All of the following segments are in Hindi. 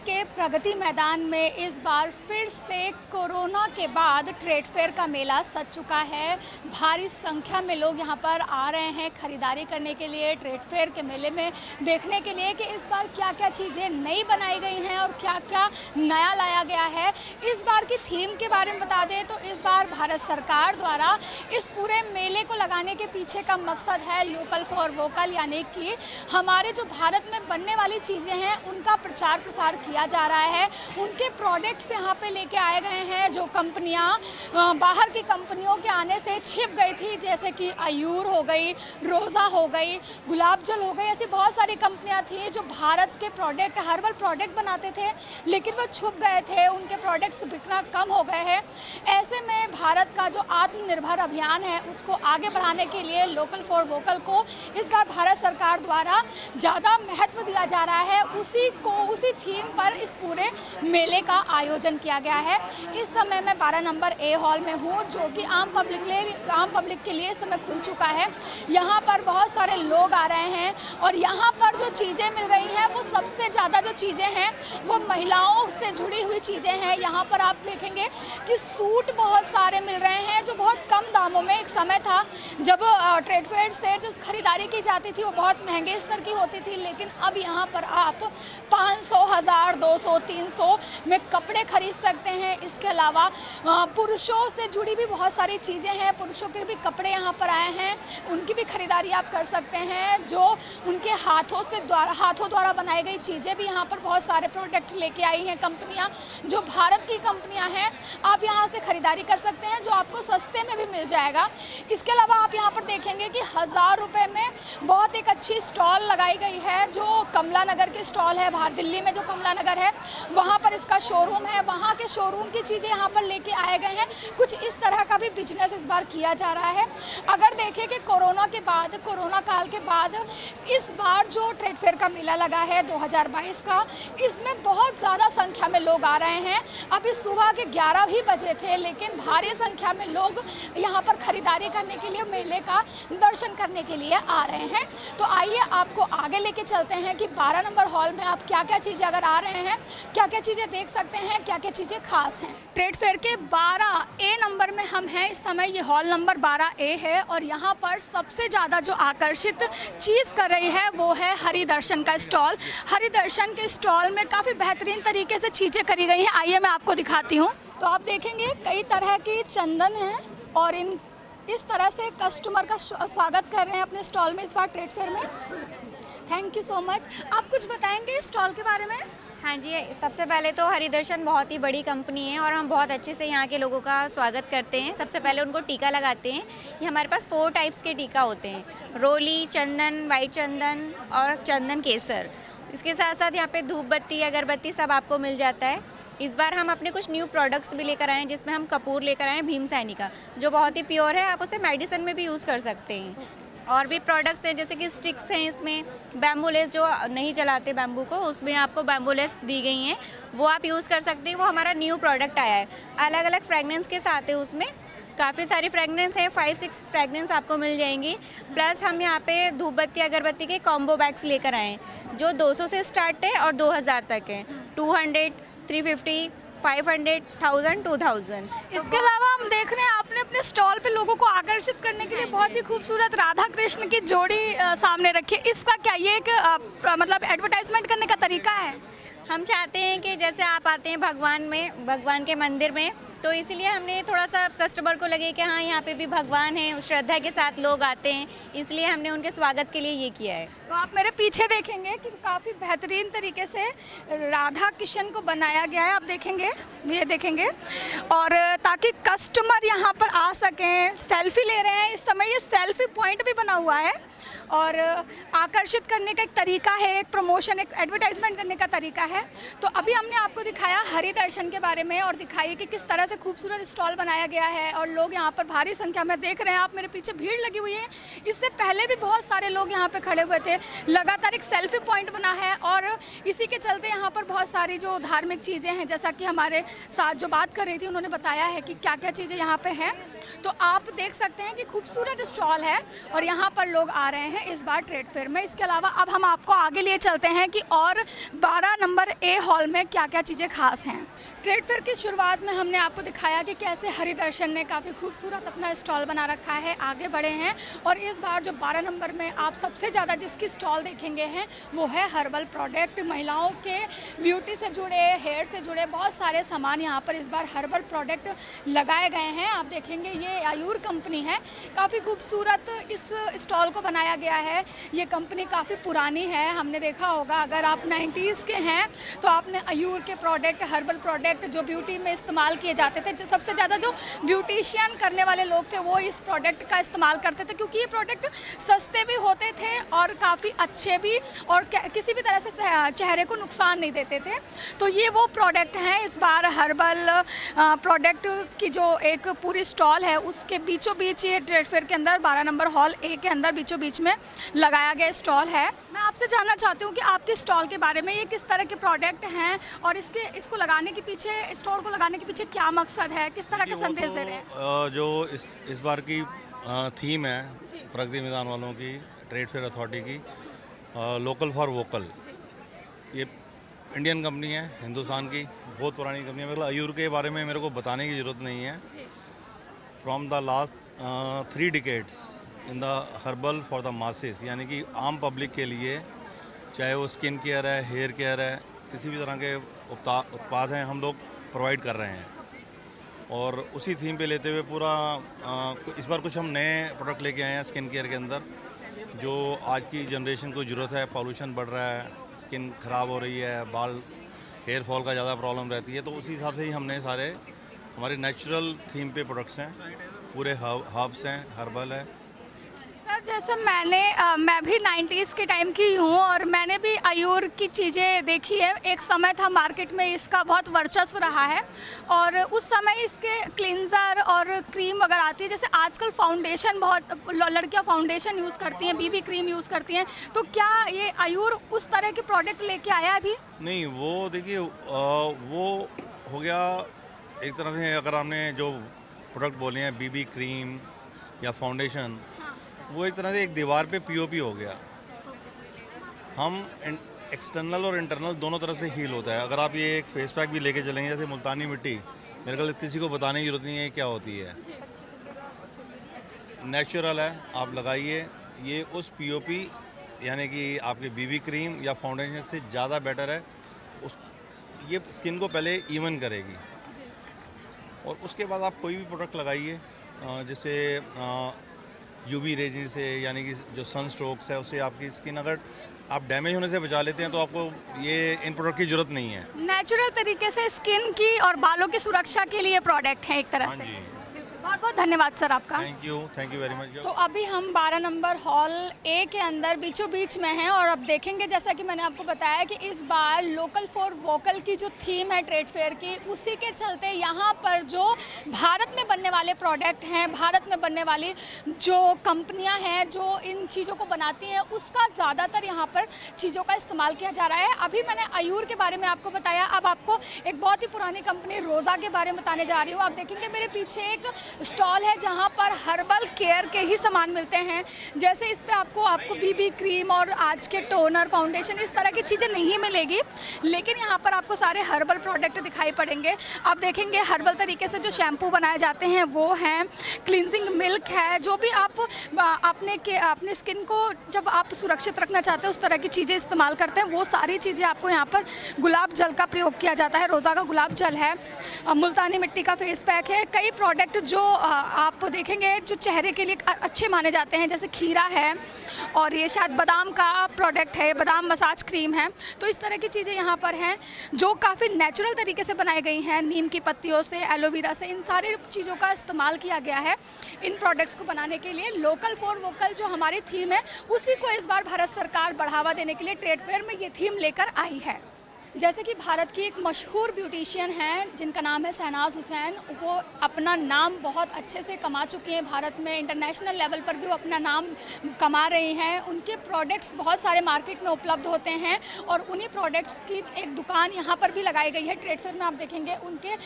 के प्रगति मैदान में इस बार फिर से कोरोना के बाद ट्रेड फेयर का मेला सज चुका है। भारी संख्या में लोग यहां पर आ रहे हैं खरीदारी करने के लिए, ट्रेड फेयर के मेले में देखने के लिए कि इस बार क्या क्या चीज़ें नई बनाई गई हैं और क्या क्या नया लाया गया है। इस बार की थीम के बारे में बता दें तो इस बार भारत सरकार द्वारा इस पूरे मेले को लगाने के पीछे का मकसद है लोकल फॉर वोकल, यानी कि हमारे जो भारत में बनने वाली चीज़ें हैं उनका प्रचार प्रसार किया जा रहा है। उनके प्रोडक्ट्स यहाँ पे लेके आए गए हैं जो कंपनियाँ बाहर की कंपनियों के आने से छिप गई थी, जैसे कि आयूर हो गई, रोज़ा हो गई, गुलाब जल हो गई। ऐसी बहुत सारी कंपनियाँ थी जो भारत के प्रोडक्ट, हर्बल प्रोडक्ट बनाते थे लेकिन वो छुप गए थे, उनके प्रोडक्ट्स बिकना कम हो गए हैं। ऐसे में भारत का जो आत्मनिर्भर अभियान है उसको आगे बढ़ाने के लिए लोकल फॉर वोकल को इस बार भारत सरकार द्वारा ज़्यादा महत्व दिया जा रहा है। उसी थीम पर इस पूरे मेले का आयोजन किया गया है। इस समय मैं 12 नंबर ए हॉल में हूँ जो कि आम पब्लिक के लिए इस समय खुल चुका है। यहाँ पर बहुत सारे लोग आ रहे हैं और यहाँ पर जो चीज़ें मिल रही हैं वो सबसे ज़्यादा जो चीज़ें हैं वो महिलाओं से जुड़ी हुई चीज़ें हैं। यहाँ पर आप देखेंगे कि सूट बहुत सारे मिल रहे हैं जो बहुत कम दामों में, एक समय था जब ट्रेड फेयर से जो खरीदारी की जाती थी वो बहुत महंगे स्तर की होती थी, लेकिन अब यहाँ पर आप 500, 1000, 200, 300 में कपड़े खरीद सकते हैं। इसके अलावा पुरुषों से जुड़ी भी बहुत सारी चीज़ें हैं, पुरुषों के भी कपड़े यहाँ पर आए हैं, उनकी भी खरीदारी आप कर सकते हैं। जो उनके हाथों द्वारा बनाई गई चीज़ें भी यहाँ पर बहुत सारे प्रोडक्ट लेके आई हैं कंपनियाँ, जो भारत की कंपनियाँ हैं। आप यहाँ से खरीदारी कर सकते हैं जो आपको सस्ते में भी मिल जाएगा। इसके अलावा आप यहाँ पर देखेंगे कि 1000 रुपये में बहुत एक अच्छी स्टॉल लगाई गई है जो कमला नगर की स्टॉल है। बाहर दिल्ली में जो कमला नगर है वहाँ पर इसका शोरूम है, वहाँ के शोरूम की चीज़ें यहाँ पर लेके आए गए हैं। कुछ इस तरह का भी बिजनेस इस बार किया जा रहा है। अगर देखें कि कोरोना काल के बाद इस बार जो ट्रेड फेयर का मेला लगा है 2022 का, इसमें बहुत ज़्यादा संख्या में लोग आ रहे हैं। अभी सुबह के 11 ही बजे थे लेकिन भारी संख्या में लोग यहाँ पर खरीदारी करने के लिए, मेले का दर्शन करने के लिए आ रहे हैं। तो आइए आपको आगे लेके चलते हैं कि 12 नंबर हॉल में आप क्या क्या चीज़ें अगर आ रहे हैं, क्या क्या चीज़ें देख सकते हैं, क्या क्या चीज़ें खास हैं। ट्रेड फेयर के 12 ए नंबर में हम हैं इस समय। ये हॉल नंबर 12 ए है और यहाँ पर सबसे ज़्यादा जो आकर्षित चीज़ कर रही है वो है हरि दर्शन का स्टॉल। हरि दर्शन के स्टॉल में काफ़ी बेहतरीन तरीके से चीज़ें करी गई हैं। आइए मैं आपको दिखाती हूँ। तो आप देखेंगे कई तरह की चंदन हैं और इस तरह से कस्टमर का स्वागत कर रहे हैं अपने स्टॉल में इस बार ट्रेड फेयर में। Thank you so much. आप कुछ बताएंगे इस स्टॉल के बारे में? हाँ जी, सबसे पहले तो हरिदर्शन बहुत ही बड़ी कंपनी है और हम बहुत अच्छे से यहाँ के लोगों का स्वागत करते हैं। सबसे पहले उनको टीका लगाते हैं। ये हमारे पास 4 टाइप्स के टीका होते हैं, रोली, चंदन, वाइट चंदन और चंदन केसर। इसके साथ साथ यहाँ पे धूप बत्ती, अगरबत्ती सब आपको मिल जाता है। इस बार हम अपने कुछ न्यू प्रोडक्ट्स भी लेकर आए हैं जिसमें हम कपूर लेकर आए हैं भीमसैनी का, जो बहुत ही प्योर है। आप उसे मेडिसिन में भी यूज़ कर सकते हैं। और भी प्रोडक्ट्स हैं जैसे कि स्टिक्स हैं, इसमें बैम्बू लेस जो नहीं चलाते बैम्बू को, उसमें आपको बैम्बू लेस दी गई हैं, वो आप यूज़ कर सकते हैं। वो हमारा न्यू प्रोडक्ट आया है, अलग अलग फ्रेगनेंस के साथ है। उसमें काफ़ी सारी फ्रेगनेंस है, 5-6 फ्रेगनेंस आपको मिल जाएंगी। प्लस हम यहाँ पे धूप बत्ती अगरबत्ती के कॉम्बो बैग्स लेकर आए हैं जो 200 से स्टार्ट है और 2000 तक है, 200, 350, 500, 1000, 2000। इसके अलावा हम देख रहे हैं आपने अपने स्टॉल पे लोगों को आकर्षित करने के लिए बहुत ही खूबसूरत राधा कृष्ण की जोड़ी सामने रखी है। इसका क्या ये एक मतलब एडवर्टाइजमेंट करने का तरीका है? हम चाहते हैं कि जैसे आप आते हैं भगवान के मंदिर में, तो इसीलिए हमने थोड़ा सा कस्टमर को लगे कि हाँ यहाँ पे भी भगवान है, श्रद्धा के साथ लोग आते हैं, इसलिए हमने उनके स्वागत के लिए ये किया है। तो आप मेरे पीछे देखेंगे कि काफ़ी बेहतरीन तरीके से राधा कृष्ण को बनाया गया है। आप देखेंगे, ये देखेंगे, और ताकि कस्टमर यहाँ पर आ सकें, सेल्फी ले रहे हैं। इस समय ये सेल्फी पॉइंट भी बना हुआ है और आकर्षित करने का एक तरीका है, एक प्रमोशन, एक एडवर्टाइजमेंट करने का तरीका है। तो अभी हमने आपको दिखाया हरि दर्शन के बारे में और दिखाई कि किस तरह से खूबसूरत स्टॉल बनाया गया है और लोग यहाँ पर भारी संख्या में देख रहे हैं। आप मेरे पीछे भीड़ लगी हुई है। इससे पहले भी बहुत सारे लोग यहाँ पे खड़े हुए थे। लगातार एक सेल्फी पॉइंट बना है और इसी के चलते यहाँ पर बहुत सारी जो धार्मिक चीज़ें हैं, जैसा कि हमारे साथ जो बात कर रही थी उन्होंने बताया है कि क्या क्या चीज़ें यहाँ पर हैं। तो आप देख सकते हैं कि खूबसूरत स्टॉल है और यहाँ पर लोग आ रहे हैं। हैं इस बार ट्रेड फेयर में। इसके अलावा अब हम आपको आगे लिए चलते हैं कि और 12 नंबर ए हॉल में क्या क्या चीज़ें खास हैं। ट्रेड फेयर की शुरुआत में हमने आपको दिखाया कि कैसे हरिदर्शन ने काफ़ी खूबसूरत अपना स्टॉल बना रखा है, आगे बढ़े हैं। और इस बार जो 12 नंबर में आप सबसे ज़्यादा जिसकी स्टॉल देखेंगे हैं वो है हर्बल प्रोडक्ट। महिलाओं के ब्यूटी से जुड़े, हेयर से जुड़े बहुत सारे सामान यहाँ पर इस बार हर्बल प्रोडक्ट लगाए गए हैं। आप देखेंगे ये आयुर कंपनी है, काफ़ी खूबसूरत इस स्टॉल को बनाया गया है। ये कंपनी काफ़ी पुरानी है, हमने देखा होगा अगर आप 90s के हैं तो आपने आयुर के प्रोडक्ट, हर्बल प्रोडक्ट जो ब्यूटी में इस्तेमाल किए जाते थे, सबसे ज़्यादा जो ब्यूटिशियन करने वाले लोग थे वो इस प्रोडक्ट का इस्तेमाल करते थे, क्योंकि ये प्रोडक्ट सस्ते भी होते थे और काफ़ी अच्छे भी, और किसी भी तरह से चेहरे को नुकसान नहीं देते थे। तो ये वो प्रोडक्ट हैं। इस बार हर्बल प्रोडक्ट की जो एक पूरी स्टॉल है उसके बीचों बीच ये ट्रेड फेयर के अंदर 12 नंबर हॉल ए के अंदर बीचों बीच में लगाया गया स्टॉल है। मैं आपसे जानना चाहती हूँ कि आपके स्टॉल के बारे में, ये किस तरह के प्रोडक्ट हैं और इसको लगाने के पीछे, स्टॉल को लगाने के पीछे क्या मकसद है, किस तरह का संदेश दे रहे हैं? जो इस बार की थीम है प्रगति मैदान वालों की, ट्रेड फेयर अथॉरिटी की, लोकल फॉर वोकल। ये इंडियन कंपनी है, हिंदुस्तान की बहुत पुरानी कंपनी है। मतलब आयुर के बारे में मेरे को बताने की ज़रूरत नहीं है। From the last 3 decades in the herbal for the masses, यानी कि आम पब्लिक के लिए, चाहे वो स्किन केयर है, हेयर केयर है, किसी भी तरह के उत्पाद हैं हम लोग प्रोवाइड कर रहे हैं। और उसी थीम पे लेते हुए पूरा इस बार कुछ हम नए प्रोडक्ट लेके आए हैं स्किन केयर के अंदर, जो आज की जनरेशन को ज़रूरत है। पॉल्यूशन बढ़ रहा है, स्किन ख़राब हो रही है, बाल हेयर फॉल का ज़्यादा प्रॉब्लम रहती है, तो उसी हिसाब से ही हमने सारे हमारे नेचुरल थीम पे प्रोडक्ट्स हैं, पूरे हर्ब्स हैं, हर्बल है। सर जैसे मैं भी 90s के टाइम की हूँ और मैंने भी आयुर की चीज़ें देखी है। एक समय था मार्केट में इसका बहुत वर्चस्व रहा है और उस समय इसके क्लींजर और क्रीम वगैरह आती है। जैसे आजकल फाउंडेशन, बहुत लड़कियाँ फाउंडेशन यूज़ करती हैं, बीबी क्रीम यूज़ करती हैं, तो क्या ये आयुर उस तरह के प्रोडक्ट लेके आया अभी? नहीं, वो देखिए वो हो गया एक तरह से, अगर आपने जो प्रोडक्ट बोले हैं बीबी क्रीम या फाउंडेशन, वो एक तरह से एक दीवार पे पीओपी हो गया। हम एक्सटर्नल और इंटरनल दोनों तरफ से हील होता है। अगर आप ये एक फेस पैक भी लेके चलेंगे, जैसे मुल्तानी मिट्टी, मेरे ख्याल किसी को बताने की जरूरत नहीं है क्या होती है, नेचुरल है, आप लगाइए। ये उस पीओपी यानी कि आपके बीबी क्रीम या फाउंडेशन से ज़्यादा बेटर है। ये स्किन को पहले इवन करेगी और उसके बाद आप कोई भी प्रोडक्ट लगाइए, जैसे यूवी रेजिंग से, यानी कि जो सन स्ट्रोक्स है उससे आपकी स्किन अगर आप डैमेज होने से बचा लेते हैं तो आपको ये इन प्रोडक्ट की ज़रूरत नहीं है। नेचुरल तरीके से स्किन की और बालों की सुरक्षा के लिए प्रोडक्ट है एक तरह हाँ से। जी, बहुत बहुत धन्यवाद सर आपका। Thank you very much. तो अभी हम 12 नंबर हॉल ए के अंदर बीचों बीच में हैं और अब देखेंगे, जैसा कि मैंने आपको बताया कि इस बार लोकल फॉर वोकल की जो थीम है ट्रेड फेयर की, उसी के चलते यहाँ पर जो भारत में बनने वाले प्रोडक्ट हैं, भारत में बनने वाली जो कंपनियाँ हैं जो इन चीज़ों को बनाती हैं, उसका ज़्यादातर यहाँ पर चीज़ों का इस्तेमाल किया जा रहा है। अभी मैंने आयुर के बारे में आपको बताया, अब आपको एक बहुत ही पुरानी कंपनी रोज़ा के बारे में बताने जा रही हूँ। आप देखेंगे मेरे पीछे एक स्टॉल है जहाँ पर हर्बल केयर के ही सामान मिलते हैं। जैसे इस पे आपको बीबी क्रीम और आज के टोनर, फाउंडेशन, इस तरह की चीज़ें नहीं मिलेगी, लेकिन यहाँ पर आपको सारे हर्बल प्रोडक्ट दिखाई पड़ेंगे। आप देखेंगे हर्बल तरीके से जो शैम्पू बनाए जाते हैं वो हैं, क्लिनजिंग मिल्क है, जो भी आप अपने स्किन को जब आप सुरक्षित रखना चाहते हैं उस तरह की चीज़ें इस्तेमाल करते हैं, वो सारी चीज़ें आपको यहाँ पर। गुलाब जल का प्रयोग किया जाता है, रोज़ा का गुलाब जल है, मुल्तानी मिट्टी का फेस पैक है, कई प्रोडक्ट जो आप देखेंगे जो चेहरे के लिए अच्छे माने जाते हैं, जैसे खीरा है और ये शायद बादाम का प्रोडक्ट है, बादाम मसाज क्रीम है। तो इस तरह की चीज़ें यहाँ पर हैं जो काफ़ी नेचुरल तरीके से बनाई गई हैं, नीम की पत्तियों से, एलोवेरा से, इन सारी चीज़ों का इस्तेमाल किया गया है इन प्रोडक्ट्स को बनाने के लिए। लोकल फॉर वोकल जो हमारी थीम है, उसी को इस बार भारत सरकार बढ़ावा देने के लिए ट्रेड फेयर में ये थीम लेकर आई है। जैसे कि भारत की एक मशहूर ब्यूटिशियन हैं जिनका नाम है शहनाज हुसैन, वो अपना नाम बहुत अच्छे से कमा चुकी हैं भारत में, इंटरनेशनल लेवल पर भी वो अपना नाम कमा रही हैं। उनके प्रोडक्ट्स बहुत सारे मार्केट में उपलब्ध होते हैं और उन्हीं प्रोडक्ट्स की एक दुकान यहाँ पर भी लगाई गई है। ट्रेड फेयर में आप देखेंगे उनके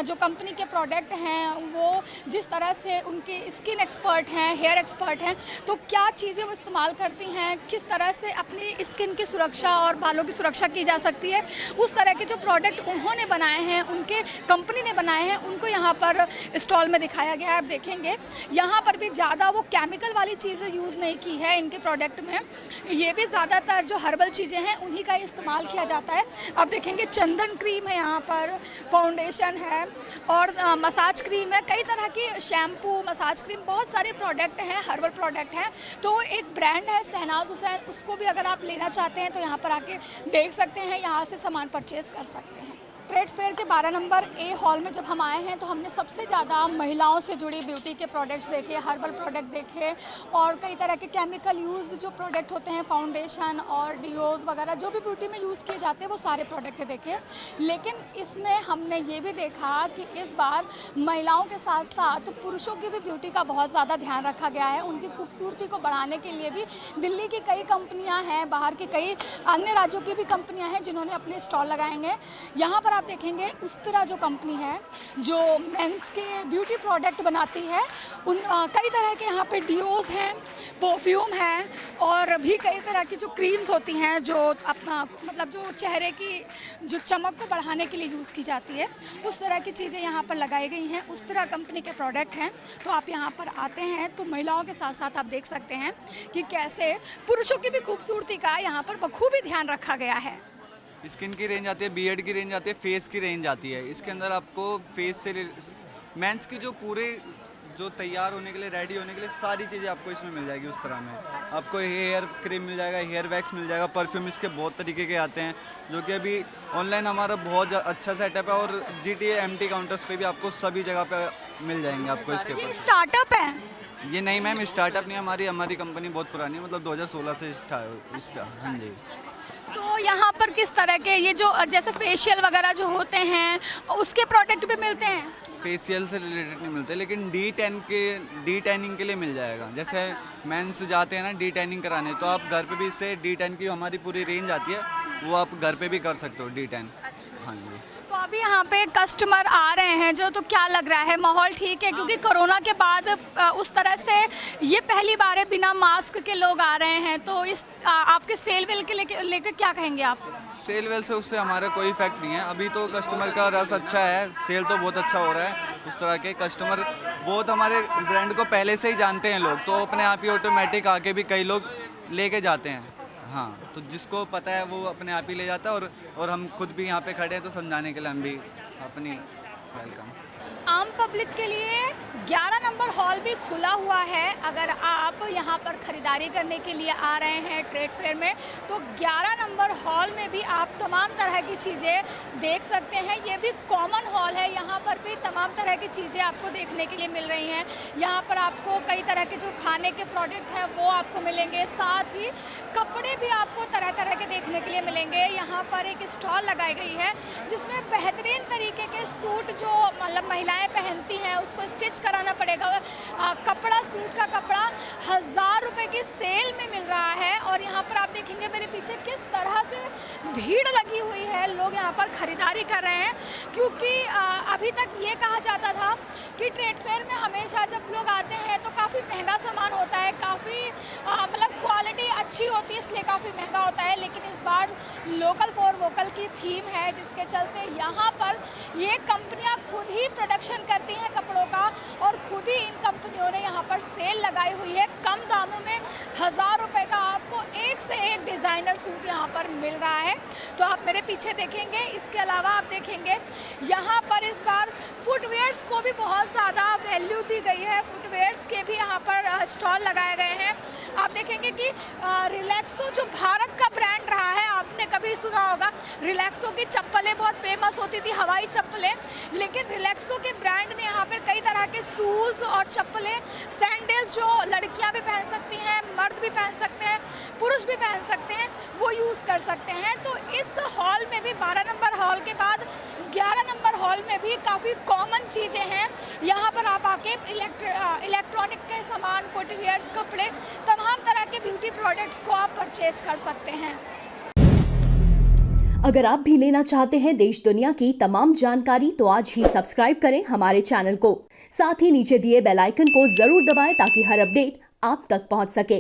जो कंपनी के प्रोडक्ट हैं वो जिस तरह से उनके स्किन एक्सपर्ट हैं, हेयर एक्सपर्ट हैं, तो क्या चीज़ें वो इस्तेमाल करती हैं, किस तरह से अपनी स्किन की सुरक्षा और बालों की सुरक्षा की जा सकती है, उस तरह के जो प्रोडक्ट उन्होंने बनाए हैं, उनके कंपनी ने बनाए हैं, उनको यहाँ पर स्टॉल में दिखाया गया है। आप देखेंगे यहाँ पर भी ज़्यादा वो केमिकल वाली चीज़ें यूज़ नहीं की है इनके प्रोडक्ट में, ये भी ज़्यादातर जो हर्बल चीज़ें हैं उन्हीं का इस्तेमाल किया जाता है। आप देखेंगे चंदन क्रीम है, यहाँ पर फाउंडेशन है और मसाज क्रीम है, कई तरह की शैम्पू, मसाज क्रीम, बहुत सारे प्रोडक्ट हैं, हर्बल प्रोडक्ट हैं। तो एक ब्रांड है शहनाज हुसैन, उसको भी अगर आप लेना चाहते हैं तो यहाँ पर आके देख सकते हैं, यहाँ से सामान परचेज कर सकते हैं। ट्रेड फेयर के 12 नंबर ए हॉल में जब हम आए हैं तो हमने सबसे ज़्यादा महिलाओं से जुड़ी ब्यूटी के प्रोडक्ट्स देखे, हर्बल प्रोडक्ट देखे और कई तरह के केमिकल यूज़ जो प्रोडक्ट होते हैं, फाउंडेशन और डिओज वगैरह जो भी ब्यूटी में यूज़ किए जाते हैं वो सारे प्रोडक्ट देखे। लेकिन इसमें हमने ये भी देखा कि इस बार महिलाओं के साथ साथ पुरुषों की भी ब्यूटी का बहुत ज़्यादा ध्यान रखा गया है। उनकी खूबसूरती को बढ़ाने के लिए भी दिल्ली की कई कंपनियाँ हैं, बाहर की कई अन्य राज्यों की भी कंपनियाँ हैं जिन्होंने अपने स्टॉल लगाएंगे। यहाँ पर आप देखेंगे उस्तरा जो कंपनी है जो मेंस के ब्यूटी प्रोडक्ट बनाती है, उन कई तरह के यहाँ पे डिओज हैं, परफ्यूम है और भी कई तरह की जो क्रीम्स होती हैं जो अपना मतलब जो चेहरे की जो चमक को बढ़ाने के लिए यूज़ की जाती है, उस तरह की चीज़ें यहाँ पर लगाई गई हैं। उस्तरा कंपनी के प्रोडक्ट हैं। तो आप यहाँ पर आते हैं तो महिलाओं के साथ साथ आप देख सकते हैं कि कैसे पुरुषों की भी खूबसूरती का यहाँ पर बखूबी ध्यान रखा गया है। स्किन की रेंज आती है, बियर्ड की रेंज आती है, फेस की रेंज आती है। इसके अंदर आपको फेस से मेंस की जो पूरे जो तैयार होने के लिए, रेडी होने के लिए सारी चीज़ें आपको इसमें मिल जाएगी। उस तरह में आपको हेयर क्रीम मिल जाएगा, हेयर वैक्स मिल जाएगा, परफ्यूम इसके बहुत तरीके के आते हैं जो कि अभी ऑनलाइन हमारा बहुत अच्छा सेटअप है और GTA MT काउंटर्स पे भी आपको सभी जगह पे मिल जाएंगे आपको इसके ऊपर। स्टार्टअप है ये नहीं मैम, स्टार्टअप नहीं, हमारी कंपनी बहुत पुरानी है, मतलब 2016 से हाँ जी। तो यहाँ पर किस तरह के ये जो जैसे फेशियल वगैरह जो होते हैं उसके प्रोडक्ट भी मिलते हैं? फेशियल से रिलेटेड नहीं मिलते, लेकिन डी टैनिंग के लिए मिल जाएगा। जैसे मेंस जाते हैं ना डी टैनिंग कराने, तो आप घर पे भी इससे डी टैन की हमारी पूरी रेंज आती है, वो आप घर पे भी कर सकते हो डी टैन। हाँ जी। तो अभी यहाँ पे कस्टमर आ रहे हैं जो, तो क्या लग रहा है माहौल ठीक है? क्योंकि कोरोना के बाद उस तरह से ये पहली बार है बिना मास्क के लोग आ रहे हैं, तो इस आपके सेल वेल के लेकर क्या कहेंगे आप? सेल वेल से उससे हमारा कोई इफेक्ट नहीं है। अभी तो कस्टमर का रस अच्छा है, सेल तो बहुत अच्छा हो रहा है। उस तरह के कस्टमर बहुत हमारे ब्रांड को पहले से ही जानते हैं लोग, तो अपने आप ही ऑटोमेटिक आके भी कई लोग लेके जाते हैं। हाँ, तो जिसको पता है वो अपने आप ही ले जाता है और हम खुद भी यहाँ पे खड़े हैं तो समझाने के लिए हम भी अपनी वेलकम। आम पब्लिक के लिए 11 नंबर हॉल भी खुला हुआ है। अगर आप यहाँ पर ख़रीदारी करने के लिए आ रहे हैं ट्रेड फेयर में, तो 11 नंबर हॉल में भी आप तमाम तरह की चीज़ें देख सकते हैं। ये भी कॉमन हॉल है, यहाँ पर भी तमाम तरह की चीज़ें आपको देखने के लिए मिल रही हैं। यहाँ पर आपको कई तरह के जो खाने के प्रोडक्ट हैं वो आपको मिलेंगे, साथ ही कपड़े भी आपको तरह तरह के देखने के लिए मिलेंगे। यहाँ पर एक स्टॉल लगाई गई है जिसमें बेहतरीन तरीके के सूट जो मतलब महिलाएं पहनती हैं उसको स्टिच कराना पड़ेगा। कपड़ा, सूट का कपड़ा 1000 रुपये की सेल में मिल रहा है। और यहाँ पर आप देखेंगे मेरे पीछे किस तरह से भीड़ लगी हुई है, लोग यहाँ पर ख़रीदारी कर रहे हैं। क्योंकि अभी तक ये कहा जाता था कि ट्रेड फेयर में हमेशा जब लोग आते हैं तो काफ़ी महंगा सामान होता है, काफ़ी मतलब क्वालिटी अच्छी होती है, इसलिए काफ़ी महंगा होता है। लेकिन इस बार लोकल फॉर वोकल की थीम है, जिसके चलते यहाँ पर ये कंपनियाँ खुद ही प्रोडक्शन करती हैं कपड़ों का और खुद ही इन कंपनियों ने यहाँ पर सेल लगाई हुई है। कम दामों में 1000 रुपये का आपको एक से एक डिज़ाइनर सूट यहाँ पर मिल रहा है। तो आप मेरे पीछे देखेंगे, इसके अलावा आप देखेंगे यहाँ पर इस बार फुटवेयर्स को भी बहुत ज़्यादा वैल्यू दी गई है। फुटवेयर्स के भी यहाँ पर स्टॉल लगाए गए हैं। आप देखेंगे कि रिलैक्सो जो भारत का ब्रांड रहा है, आपने कभी भी सुना होगा। रिलैक्सो की चप्पलें बहुत फेमस होती थी, हवाई चप्पलें, लेकिन रिलैक्सो के ब्रांड ने यहाँ पर कई तरह के शूज़ और चप्पलें, सैंडल्स जो लड़कियाँ भी पहन सकती हैं, मर्द भी पहन सकते हैं, पुरुष भी पहन सकते हैं, वो यूज़ कर सकते हैं। तो इस हॉल में भी 12 नंबर हॉल के बाद 11 नंबर हॉल में भी काफ़ी कॉमन चीज़ें हैं। यहाँ पर आप आके इलेक्ट्रॉनिक के सामान, फुटवियर्स, कपड़े, तमाम तरह के ब्यूटी प्रोडक्ट्स को आप परचेज कर सकते हैं। अगर आप भी लेना चाहते हैं देश दुनिया की तमाम जानकारी तो आज ही सब्सक्राइब करें हमारे चैनल को। साथ ही नीचे दिए बेल आइकन को जरूर दबाएं ताकि हर अपडेट आप तक पहुंच सके।